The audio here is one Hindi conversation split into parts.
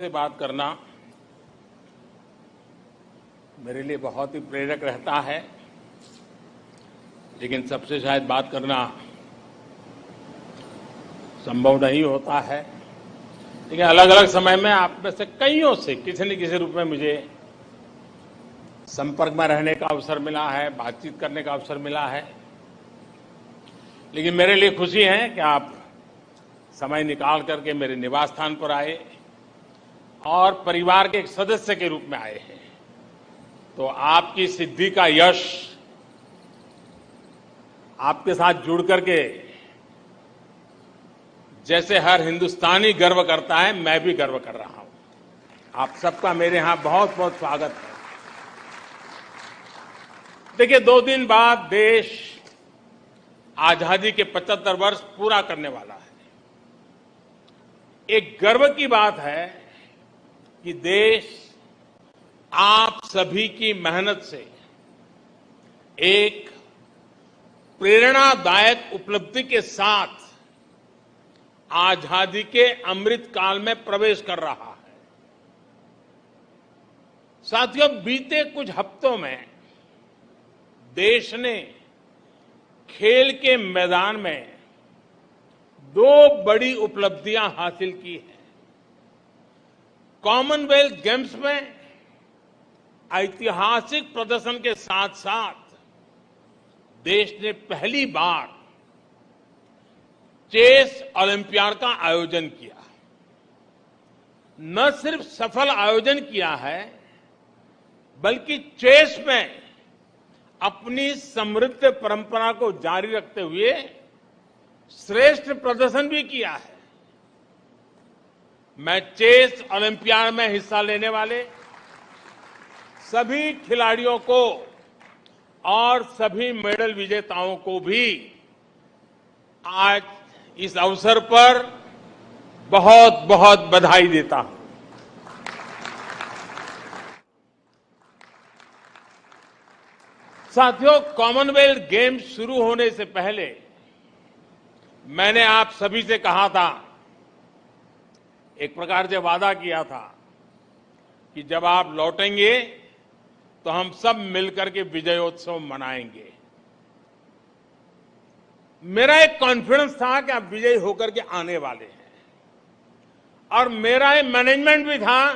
से बात करना मेरे लिए बहुत ही प्रेरक रहता है, लेकिन सबसे शायद बात करना संभव नहीं होता है। लेकिन अलग अलग समय में आप में से कईयों से किसी न किसी रूप में मुझे संपर्क में रहने का अवसर मिला है, बातचीत करने का अवसर मिला है। लेकिन मेरे लिए खुशी है कि आप समय निकाल करके मेरे निवास स्थान पर आए और परिवार के एक सदस्य के रूप में आए हैं। तो आपकी सिद्धि का यश आपके साथ जुड़ करके जैसे हर हिंदुस्तानी गर्व करता है, मैं भी गर्व कर रहा हूं। आप सबका मेरे यहां बहुत बहुत स्वागत है। देखिए, 2 दिन बाद देश आजादी के 75 वर्ष पूरा करने वाला है। एक गर्व की बात है कि देश आप सभी की मेहनत से एक प्रेरणादायक उपलब्धि के साथ आजादी के अमृत काल में प्रवेश कर रहा है। साथियों, बीते कुछ हफ्तों में देश ने खेल के मैदान में 2 बड़ी उपलब्धियां हासिल की हैं। कॉमनवेल्थ गेम्स में ऐतिहासिक प्रदर्शन के साथ साथ देश ने पहली बार चेस ओलंपियाड का आयोजन किया। न सिर्फ सफल आयोजन किया है, बल्कि चेस में अपनी समृद्ध परंपरा को जारी रखते हुए श्रेष्ठ प्रदर्शन भी किया है। मैं चेस ओलंपियाड में हिस्सा लेने वाले सभी खिलाड़ियों को और सभी मेडल विजेताओं को भी आज इस अवसर पर बहुत बहुत बधाई देता हूं। साथियों, कॉमनवेल्थ गेम्स शुरू होने से पहले मैंने आप सभी से कहा था, एक प्रकार से वादा किया था कि जब आप लौटेंगे तो हम सब मिलकर के विजयोत्सव मनाएंगे। मेरा एक कॉन्फिडेंस था कि आप विजयी होकर के आने वाले हैं, और मेरा एक मैनेजमेंट भी था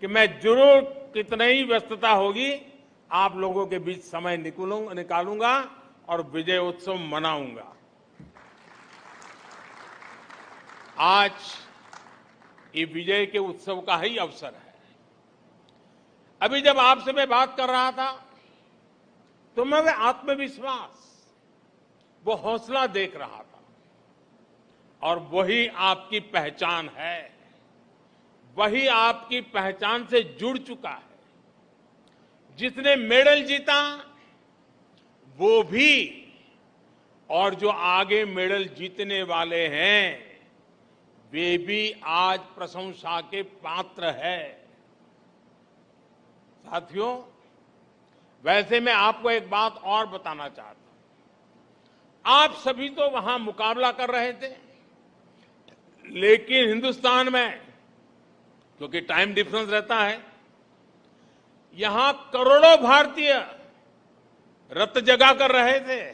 कि मैं जरूर कितनी ही व्यस्तता होगी, आप लोगों के बीच समय निकालूंगा और विजयोत्सव मनाऊंगा। आज ये विजय के उत्सव का ही अवसर है। अभी जब आपसे मैं बात कर रहा था तो मैं वो आत्मविश्वास, वो हौसला देख रहा था, और वही आपकी पहचान है, वही आपकी पहचान से जुड़ चुका है। जिसने मेडल जीता वो भी, और जो आगे मेडल जीतने वाले हैं वे भी आज प्रशंसा के पात्र है। साथियों, वैसे मैं आपको एक बात और बताना चाहता हूं। आप सभी तो वहां मुकाबला कर रहे थे, लेकिन हिंदुस्तान में क्योंकि टाइम डिफरेंस रहता है, यहां करोड़ों भारतीय रत जगा कर रहे थे।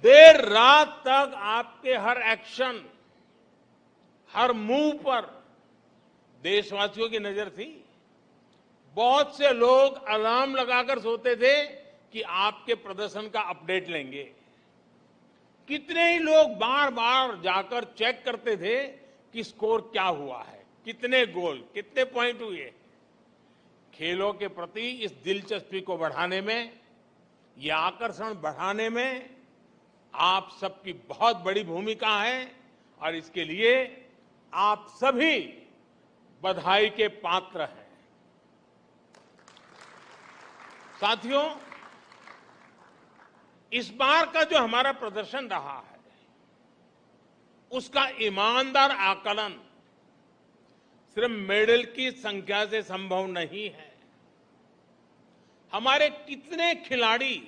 देर रात तक आपके हर एक्शन, हर मूव पर देशवासियों की नजर थी। बहुत से लोग अलार्म लगाकर सोते थे कि आपके प्रदर्शन का अपडेट लेंगे। कितने ही लोग बार बार जाकर चेक करते थे कि स्कोर क्या हुआ है, कितने गोल, कितने पॉइंट हुए। खेलों के प्रति इस दिलचस्पी को बढ़ाने में, यह आकर्षण बढ़ाने में आप सबकी बहुत बड़ी भूमिका है, और इसके लिए आप सभी बधाई के पात्र हैं। साथियों, इस बार का जो हमारा प्रदर्शन रहा है, उसका ईमानदार आकलन सिर्फ मेडल की संख्या से संभव नहीं है। हमारे कितने खिलाड़ी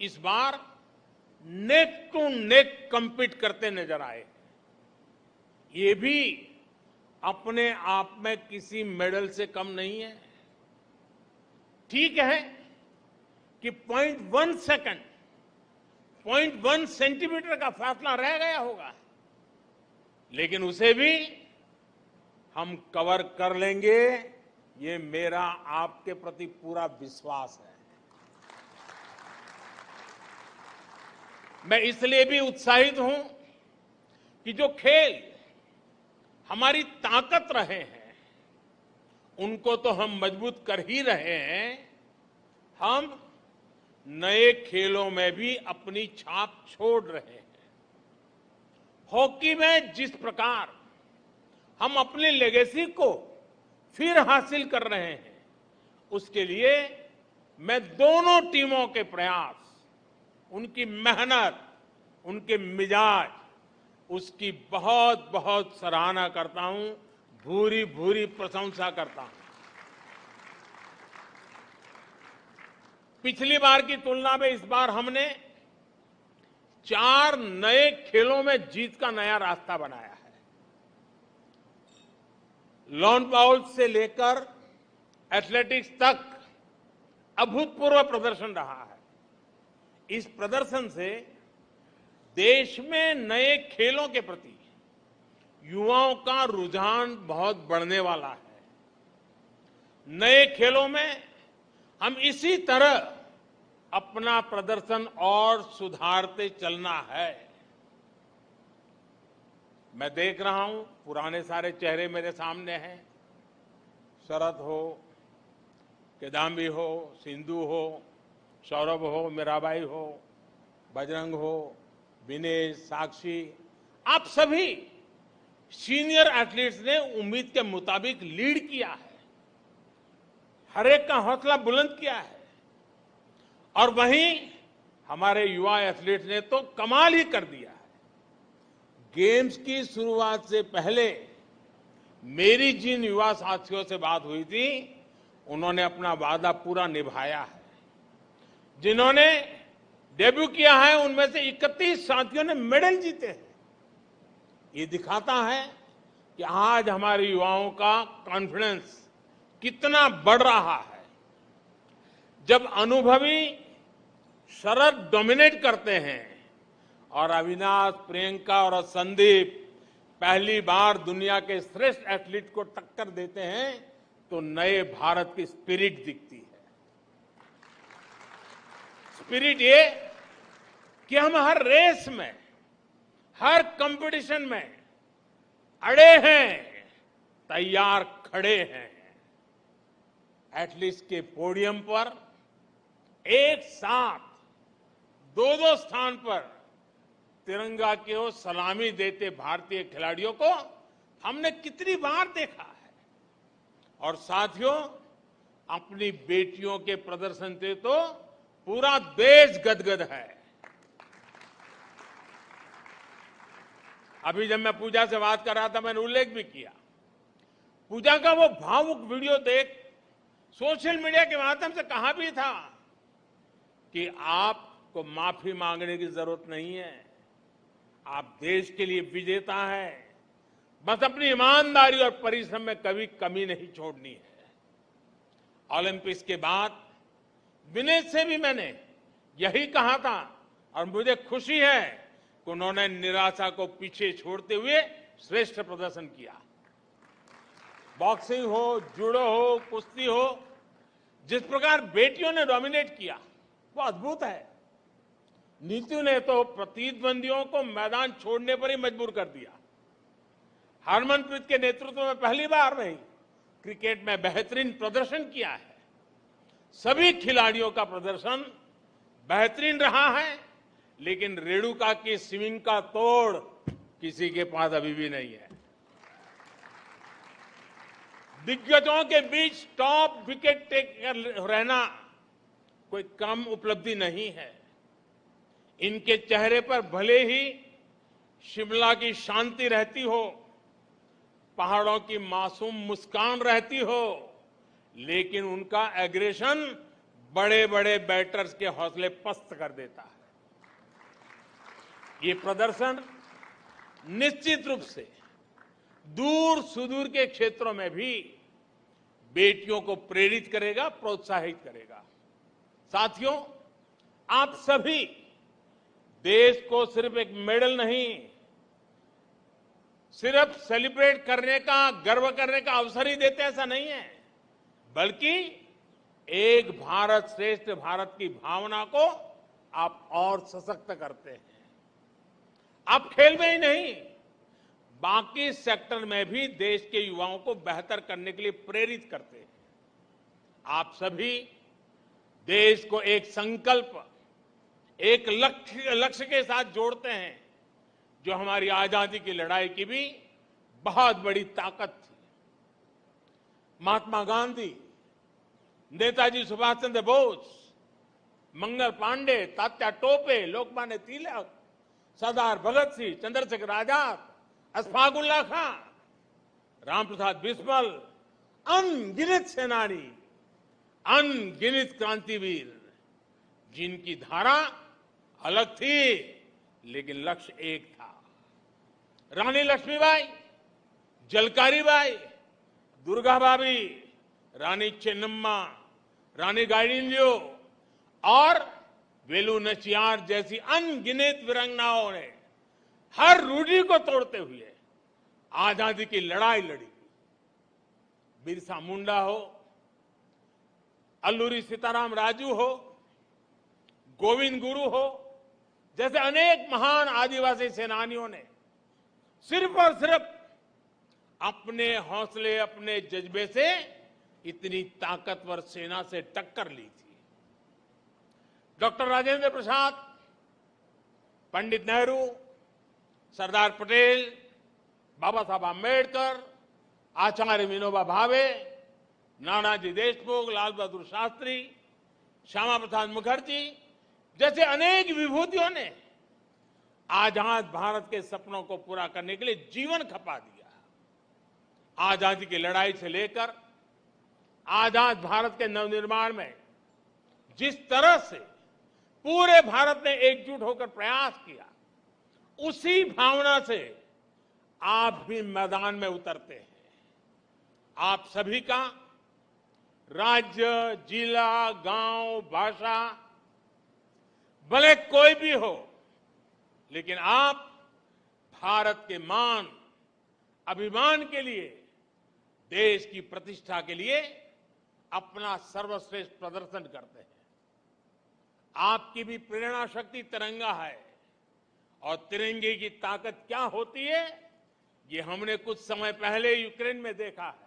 इस बार नेक टू नेक कम्पीट करते नजर आए, ये भी अपने आप में किसी मेडल से कम नहीं है। ठीक है कि 0.1 सेकंड, 0.1 सेंटीमीटर का फासला रह गया होगा, लेकिन उसे भी हम कवर कर लेंगे, ये मेरा आपके प्रति पूरा विश्वास है। मैं इसलिए भी उत्साहित हूं कि जो खेल हमारी ताकत रहे हैं, उनको तो हम मजबूत कर ही रहे हैं, हम नए खेलों में भी अपनी छाप छोड़ रहे हैं। हॉकी में जिस प्रकार हम अपनी लेगेसी को फिर हासिल कर रहे हैं, उसके लिए मैं दोनों टीमों के प्रयास, उनकी मेहनत, उनके मिजाज, उसकी बहुत बहुत सराहना करता हूं, भूरी भूरी प्रशंसा करता हूं। पिछली बार की तुलना में इस बार हमने 4 नए खेलों में जीत का नया रास्ता बनाया है। लॉन बाउल्स से लेकर एथलेटिक्स तक अभूतपूर्व प्रदर्शन रहा है। इस प्रदर्शन से देश में नए खेलों के प्रति युवाओं का रुझान बहुत बढ़ने वाला है। नए खेलों में हम इसी तरह अपना प्रदर्शन और सुधारते चलना है। मैं देख रहा हूं, पुराने सारे चेहरे मेरे सामने हैं। शरद हो, किदाम्बी हो, सिंधु हो, सौरभ हो, मीराबाई हो, बजरंग हो, विनेश, साक्षी, आप सभी सीनियर एथलीट्स ने उम्मीद के मुताबिक लीड किया है, हर एक का हौसला बुलंद किया है। और वहीं हमारे युवा एथलीट्स ने तो कमाल ही कर दिया है। गेम्स की शुरुआत से पहले मेरी जिन युवा साथियों से बात हुई थी, उन्होंने अपना वादा पूरा निभाया है। जिन्होंने डेब्यू किया है, उनमें से 31 साथियों ने मेडल जीते हैं। ये दिखाता है कि आज हमारे युवाओं का कॉन्फिडेंस कितना बढ़ रहा है। जब अनुभवी शरद डोमिनेट करते हैं और अविनाश, प्रियंका और संदीप पहली बार दुनिया के श्रेष्ठ एथलीट को टक्कर देते हैं, तो नए भारत की स्पिरिट दिखती है। स्पिरिट ये कि हम हर रेस में, हर कंपटीशन में अड़े हैं, तैयार खड़े हैं। एथलीट्स के पोडियम पर एक साथ 2-2 स्थान पर तिरंगा की ओर सलामी देते भारतीय खिलाड़ियों को हमने कितनी बार देखा है। और साथियों, अपनी बेटियों के प्रदर्शन से तो पूरा देश गदगद है। अभी जब मैं पूजा से बात कर रहा था, मैंने उल्लेख भी किया, पूजा का वो भावुक वीडियो देख सोशल मीडिया के माध्यम से कहा भी था कि आपको माफी मांगने की जरूरत नहीं है, आप देश के लिए विजेता हैं, बस अपनी ईमानदारी और परिश्रम में कभी कमी नहीं छोड़नी है। ओलंपिक्स के बाद विनेश से भी मैंने यही कहा था और मुझे खुशी है कि उन्होंने निराशा को पीछे छोड़ते हुए श्रेष्ठ प्रदर्शन किया। बॉक्सिंग हो, जूडो हो, कुश्ती हो, जिस प्रकार बेटियों ने डोमिनेट किया वो अद्भुत है। नीतू ने तो प्रतिद्वंदियों को मैदान छोड़ने पर ही मजबूर कर दिया। हरमनप्रीत के नेतृत्व में पहली बार नहीं, क्रिकेट में बेहतरीन प्रदर्शन किया है। सभी खिलाड़ियों का प्रदर्शन बेहतरीन रहा है, लेकिन रेणुका की स्विंग का तोड़ किसी के पास अभी भी नहीं है। दिग्गजों के बीच टॉप विकेट टेकर रहना कोई कम उपलब्धि नहीं है। इनके चेहरे पर भले ही शिमला की शांति रहती हो, पहाड़ों की मासूम मुस्कान रहती हो, लेकिन उनका एग्रेशन बड़े बड़े बैटर्स के हौसले पस्त कर देता है। ये प्रदर्शन निश्चित रूप से दूर सुदूर के क्षेत्रों में भी बेटियों को प्रेरित करेगा, प्रोत्साहित करेगा। साथियों, आप सभी देश को सिर्फ एक मेडल नहीं, सिर्फ सेलिब्रेट करने का, गर्व करने का अवसर ही देते, ऐसा नहीं है, बल्कि एक भारत श्रेष्ठ भारत की भावना को आप और सशक्त करते हैं। आप खेल में ही नहीं, बाकी सेक्टर में भी देश के युवाओं को बेहतर करने के लिए प्रेरित करते हैं। आप सभी देश को एक संकल्प, एक लक्ष्य के साथ जोड़ते हैं, जो हमारी आजादी की लड़ाई की भी बहुत बड़ी ताकत थी। महात्मा गांधी, नेताजी सुभाष चंद्र बोस, मंगल पांडे, तात्या टोपे, लोकमान्य तिलक, सरदार भगत सिंह, चंद्रशेखर आजाद, अशफाक उल्लाह खां, रामप्रसाद बिस्मिल, अनगिनत सेनानी, अनगिनत क्रांतिवीर, जिनकी धारा अलग थी लेकिन लक्ष्य एक था। रानी लक्ष्मीबाई, झलकारी बाई, दुर्गा भाभी, रानी चेन्नम्मा, रानी गाइडिंलियो और वेलु नचियार जैसी अनगिनत वीरांगनाओं ने हर रूढ़ी को तोड़ते हुए आजादी की लड़ाई लड़ी। बिरसा मुंडा हो, अल्लूरी सीताराम राजू हो, गोविंद गुरु हो, जैसे अनेक महान आदिवासी सेनानियों ने सिर्फ और सिर्फ अपने हौसले, अपने जज्बे से इतनी ताकतवर सेना से टक्कर ली थी। डॉक्टर राजेंद्र प्रसाद, पंडित नेहरू, सरदार पटेल, बाबा साहब आंबेडकर, आचार्य विनोबा भावे, नानाजी देशमुख, लाल बहादुर शास्त्री, श्यामा प्रसाद मुखर्जी जैसे अनेक विभूतियों ने आजाद भारत के सपनों को पूरा करने के लिए जीवन खपा दिया। आजादी की लड़ाई से लेकर आजाद भारत के नवनिर्माण में जिस तरह से पूरे भारत ने एकजुट होकर प्रयास किया, उसी भावना से आप भी मैदान में उतरते हैं। आप सभी का राज्य, जिला, गांव, भाषा भले कोई भी हो, लेकिन आप भारत के मान, अभिमान के लिए, देश की प्रतिष्ठा के लिए अपना सर्वश्रेष्ठ प्रदर्शन करते हैं। आपकी भी प्रेरणा शक्ति तिरंगा है, और तिरंगे की ताकत क्या होती है, ये हमने कुछ समय पहले यूक्रेन में देखा है।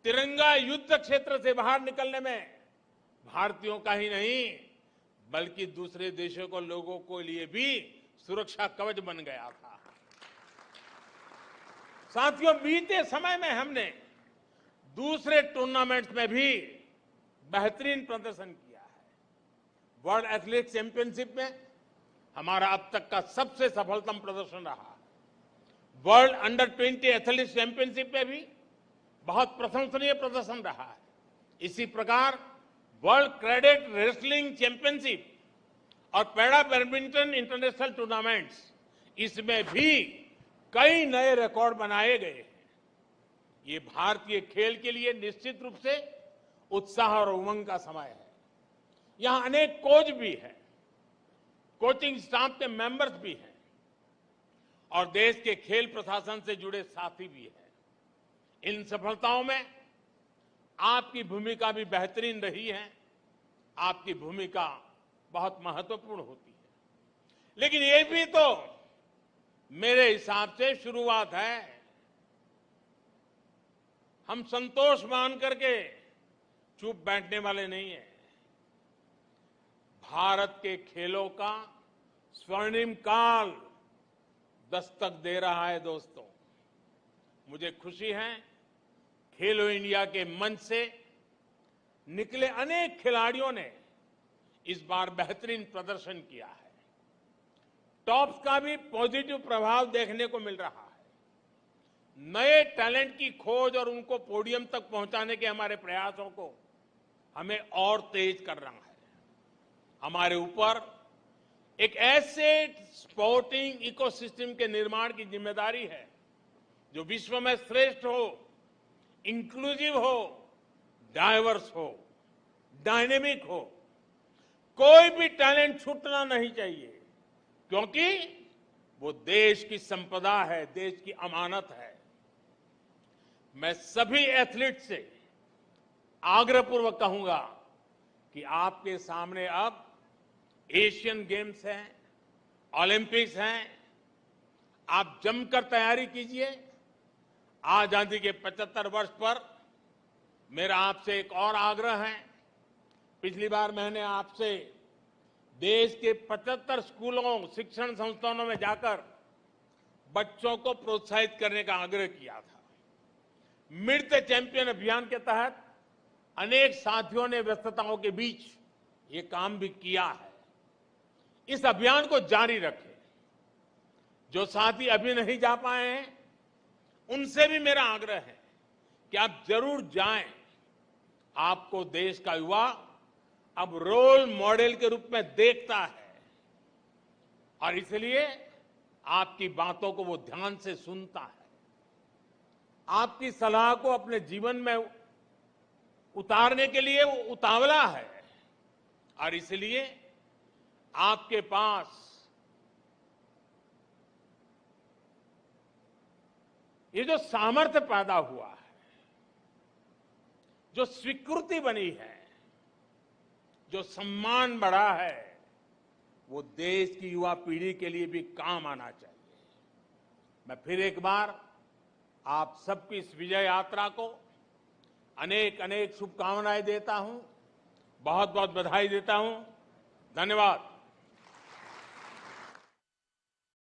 तिरंगा युद्ध क्षेत्र से बाहर निकलने में भारतीयों का ही नहीं, बल्कि दूसरे देशों को, लोगों को लिए भी सुरक्षा कवच बन गया था। साथियों, बीते समय में हमने दूसरे टूर्नामेंट्स में भी बेहतरीन प्रदर्शन किया है। वर्ल्ड एथलेटिक्स चैंपियनशिप में हमारा अब तक का सबसे सफलतम प्रदर्शन रहा। वर्ल्ड अंडर 20 एथलेटिक्स चैंपियनशिप में भी बहुत प्रशंसनीय प्रदर्शन रहा है। इसी प्रकार वर्ल्ड कैडेट रेसलिंग चैंपियनशिप और पैरा बैडमिंटन इंटरनेशनल टूर्नामेंट्स, इसमें भी कई नए रिकॉर्ड बनाए गए हैं। ये भारतीय खेल के लिए निश्चित रूप से उत्साह और उमंग का समय है। यहां अनेक कोच भी हैं, कोचिंग स्टाफ के मेंबर्स भी हैं, और देश के खेल प्रशासन से जुड़े साथी भी हैं। इन सफलताओं में आपकी भूमिका भी बेहतरीन रही है। आपकी भूमिका बहुत महत्वपूर्ण होती है। लेकिन ये भी तो मेरे हिसाब से शुरुआत है। हम संतोष मान करके चुप बैठने वाले नहीं हैं। भारत के खेलों का स्वर्णिम काल दस्तक दे रहा है। दोस्तों, मुझे खुशी है, खेलो इंडिया के मंच से निकले अनेक खिलाड़ियों ने इस बार बेहतरीन प्रदर्शन किया है। टॉप्स का भी पॉजिटिव प्रभाव देखने को मिल रहा है। नए टैलेंट की खोज और उनको पोडियम तक पहुंचाने के हमारे प्रयासों को हमें और तेज कर रहा है। हमारे ऊपर एक ऐसे स्पोर्टिंग इकोसिस्टम के निर्माण की जिम्मेदारी है जो विश्व में श्रेष्ठ हो, इंक्लूसिव हो, डाइवर्स हो, डायनेमिक हो। कोई भी टैलेंट छूटना नहीं चाहिए, क्योंकि वो देश की संपदा है, देश की अमानत है। मैं सभी एथलीट से आग्रहपूर्वक कहूंगा कि आपके सामने अब एशियन गेम्स हैं, ओलंपिक्स हैं, आप जमकर तैयारी कीजिए। आजादी के 75 वर्ष पर मेरा आपसे एक और आग्रह है। पिछली बार मैंने आपसे देश के 75 स्कूलों, शिक्षण संस्थानों में जाकर बच्चों को प्रोत्साहित करने का आग्रह किया था। मीट द चैंपियन अभियान के तहत अनेक साथियों ने व्यस्तताओं के बीच ये काम भी किया है। इस अभियान को जारी रखें। जो साथी अभी नहीं जा पाए हैं, उनसे भी मेरा आग्रह है कि आप जरूर जाएं। आपको देश का युवा अब रोल मॉडल के रूप में देखता है और इसलिए आपकी बातों को वो ध्यान से सुनता है, आपकी सलाह को अपने जीवन में उतारने के लिए वो उतावला है और इसलिए आपके पास ये जो सामर्थ्य पैदा हुआ है, जो स्वीकृति बनी है, जो सम्मान बढ़ा है, वो देश की युवा पीढ़ी के लिए भी काम आना चाहिए। मैं फिर एक बार आप सबकी इस विजय यात्रा को अनेक अनेक शुभकामनाएं देता हूं, बहुत बहुत बधाई देता हूं। धन्यवाद।